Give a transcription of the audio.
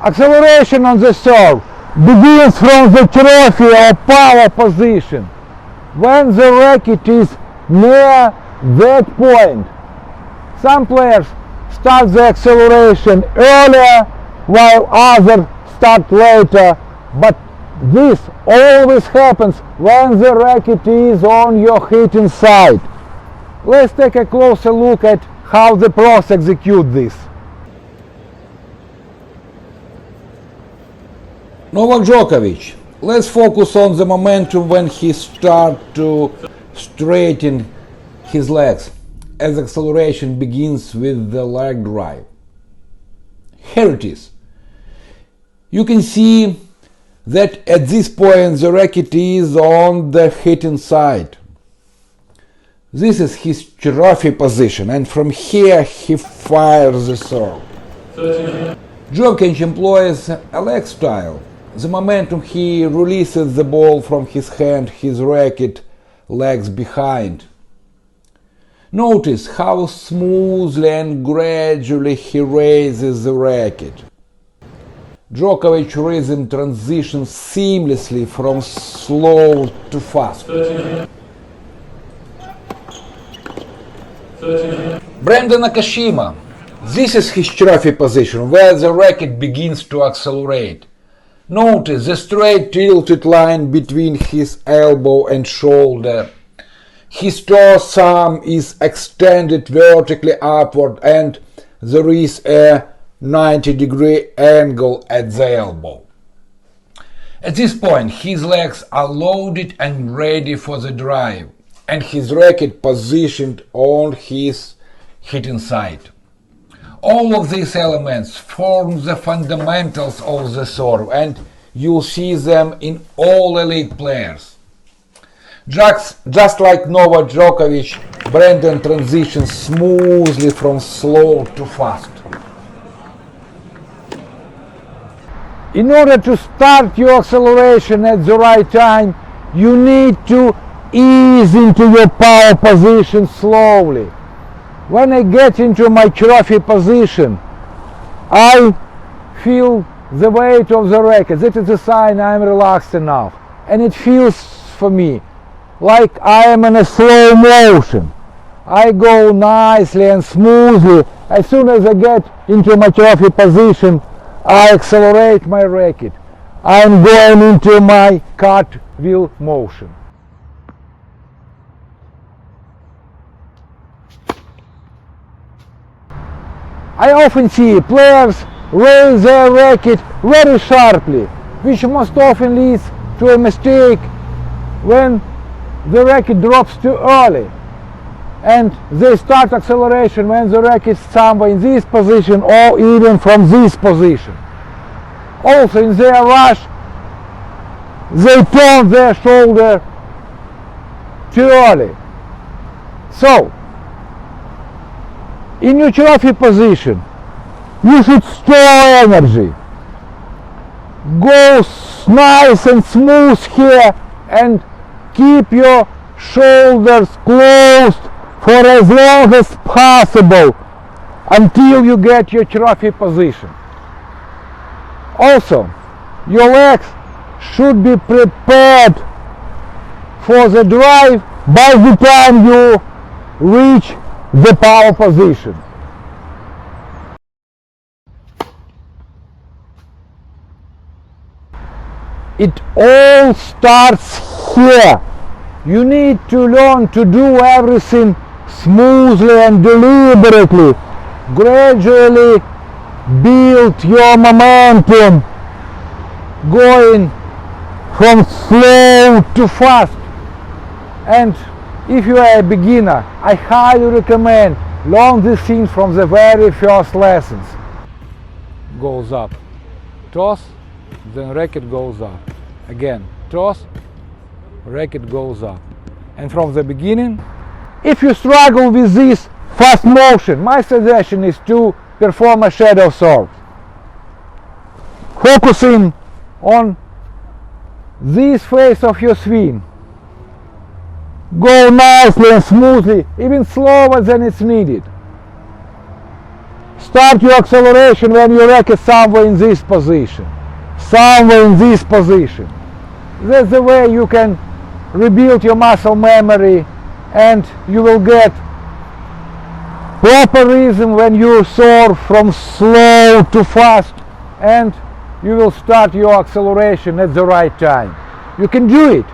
Acceleration on the serve begins from the trophy or power position when the racket is near that point. Some players start the acceleration earlier while others start later, but this always happens when the racket is on your hitting side. Let's take a closer look at how the pros execute this. Novak Djokovic. Let's focus on the momentum when he starts to straighten his legs, as acceleration begins with the leg drive. Here it is. You can see that at this point the racket is on the hitting side. This is his trophy position, and from here he fires the serve. Djokovic employs a leg style. The momentum he releases the ball from his hand, his racket lags behind. Notice how smoothly and gradually he raises the racket. Djokovic rhythm transitions seamlessly from slow to fast. Brandon Nakashima. This is his trophy position, where the racket begins to accelerate. Notice the straight tilted line between his elbow and shoulder. His torso is extended vertically upward, and there is a 90-degree angle at the elbow. At this point, his legs are loaded and ready for the drive, and his racket positioned on his hitting side. All of these elements form the fundamentals of the serve, and you'll see them in all elite players. Just like Novak Djokovic, Brandon transitions smoothly from slow to fast. In order to start your acceleration at the right time, you need to ease into your power position slowly. When I get into my trophy position, I feel the weight of the racket. That is a sign I'm relaxed enough. And it feels for me like I am in a slow motion. I go nicely and smoothly. As soon as I get into my trophy position, I accelerate my racket. I'm going into my cartwheel motion. I often see players raise their racket very sharply, which most often leads to a mistake when the racket drops too early, and they start acceleration when the racket is somewhere in this position or even from this position. Also, in their rush, they turn their shoulder too early. So, in your trophy position, you should store energy. Go nice and smooth here and keep your shoulders closed for as long as possible until you get your trophy position. Also, your legs should be prepared for the drive by the time you reach the power position. It all starts here. You need to learn to do everything smoothly and deliberately. Gradually build your momentum, going from slow to fast. And if you are a beginner, I highly recommend learn these things from the very first lessons. Goes up, toss, then racket goes up. Again, toss, racket goes up. And from the beginning, if you struggle with this fast motion, my suggestion is to perform a shadow serve. Focusing on this phase of your swing. Go nicely and smoothly, even slower than it's needed. Start your acceleration when your rack is somewhere in this position. Somewhere in this position. That's the way you can rebuild your muscle memory, and you will get proper rhythm when you soar from slow to fast, and you will start your acceleration at the right time. You can do it.